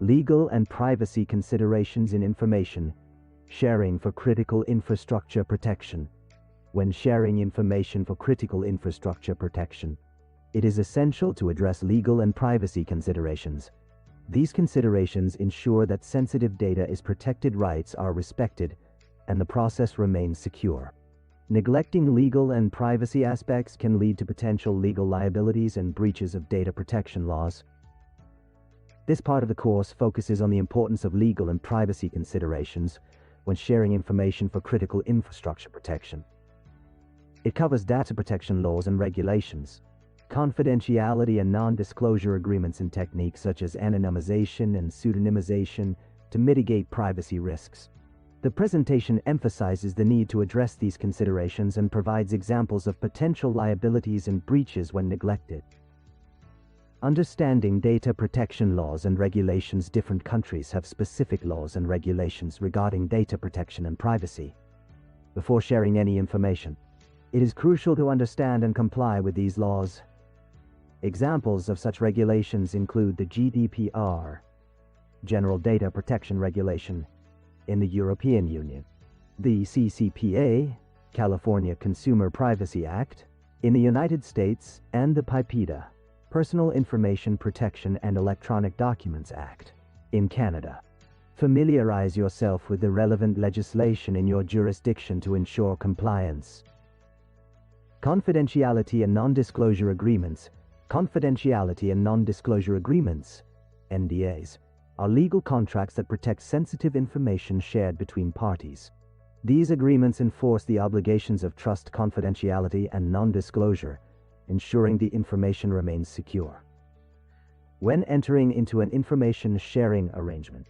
Legal and privacy considerations in information sharing for critical infrastructure protection. When sharing information for critical infrastructure protection, it is essential to address legal and privacy considerations. These considerations ensure that sensitive data is protected, rights are respected, and the process remains secure. Neglecting legal and privacy aspects can lead to potential legal liabilities and breaches of data protection laws. This part of the course focuses on the importance of legal and privacy considerations when sharing information for critical infrastructure protection. It covers data protection laws and regulations, confidentiality and non-disclosure agreements, and techniques such as anonymization and pseudonymization to mitigate privacy risks. The presentation emphasizes the need to address these considerations and provides examples of potential liabilities and breaches when neglected. Understanding data protection laws and regulations. Different countries have specific laws and regulations regarding data protection and privacy. Before sharing any information, it is crucial to understand and comply with these laws. Examples of such regulations include the GDPR, General Data Protection Regulation, in the European Union, the CCPA, California Consumer Privacy Act, in the United States, and the PIPEDA, Personal Information Protection and Electronic Documents Act, in Canada. Familiarize yourself with the relevant legislation in your jurisdiction to ensure compliance. Confidentiality and non-disclosure agreements. Confidentiality and non-disclosure agreements, NDAs, are legal contracts that protect sensitive information shared between parties. These agreements enforce the obligations of trust, confidentiality, and non-disclosure, ensuring the information remains secure. When entering into an information sharing arrangement,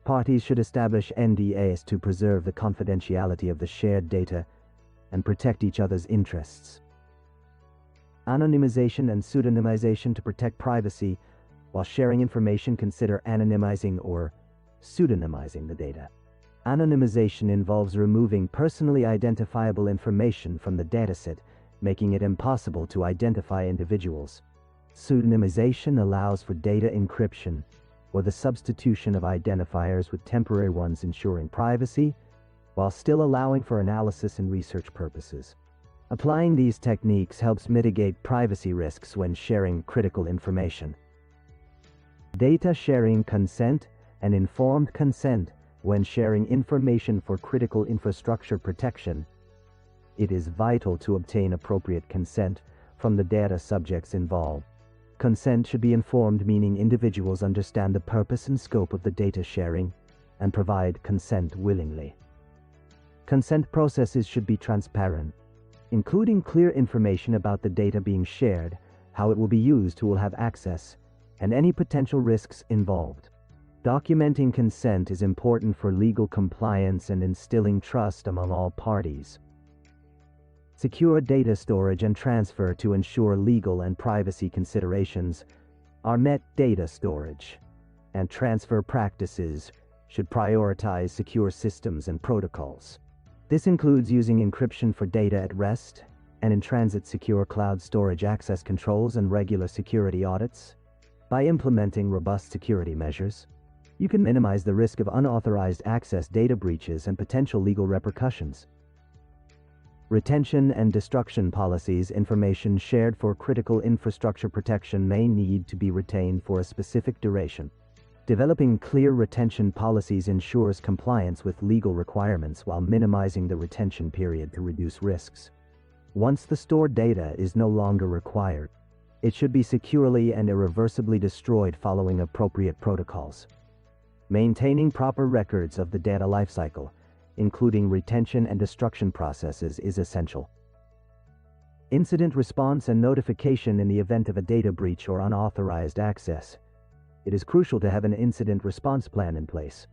parties should establish NDAs to preserve the confidentiality of the shared data and protect each other's interests. Anonymization and pseudonymization. To protect privacy while sharing information, consider anonymizing or pseudonymizing the data. Anonymization involves removing personally identifiable information from the dataset, making it impossible to identify individuals. Pseudonymization allows for data encryption or the substitution of identifiers with temporary ones, ensuring privacy while still allowing for analysis and research purposes. Applying these techniques helps mitigate privacy risks when sharing critical information. Data sharing consent and informed consent. When sharing information for critical infrastructure protection, it is vital to obtain appropriate consent from the data subjects involved. Consent should be informed, meaning individuals understand the purpose and scope of the data sharing and provide consent willingly. Consent processes should be transparent, including clear information about the data being shared, how it will be used, who will have access, and any potential risks involved. Documenting consent is important for legal compliance and instilling trust among all parties. Secure data storage and transfer. To ensure legal and privacy considerations are met, data storage and transfer practices should prioritize secure systems and protocols. This includes using encryption for data at rest and in transit, secure cloud storage, access controls, and regular security audits. By implementing robust security measures, you can minimize the risk of unauthorized access, data breaches, and potential legal repercussions. Retention and destruction policies. Information shared for critical infrastructure protection may need to be retained for a specific duration. Developing clear retention policies ensures compliance with legal requirements while minimizing the retention period to reduce risks. Once the stored data is no longer required, it should be securely and irreversibly destroyed following appropriate protocols. Maintaining proper records of the data lifecycle, including retention and destruction processes, is essential. Incident response and notification. In the event of a data breach or unauthorized access, it is crucial to have an incident response plan in place.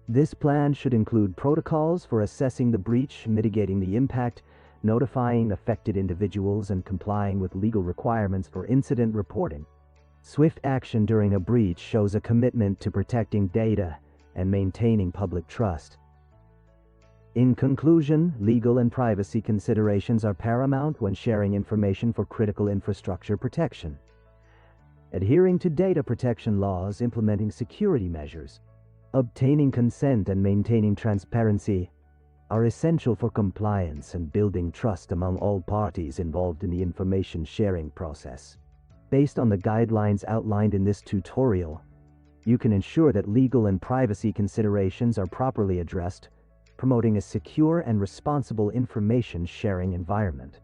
This plan should include protocols for assessing the breach, mitigating the impact, notifying affected individuals, and complying with legal requirements for incident reporting. Swift action during a breach shows a commitment to protecting data and maintaining public trust. In conclusion, legal and privacy considerations are paramount when sharing information for critical infrastructure protection. adhering to data protection laws, implementing security measures, obtaining consent, and maintaining transparency are essential for compliance and building trust among all parties involved in the information sharing process. Based on the guidelines outlined in this tutorial, you can ensure that legal and privacy considerations are properly addressed, promoting a secure and responsible information sharing environment.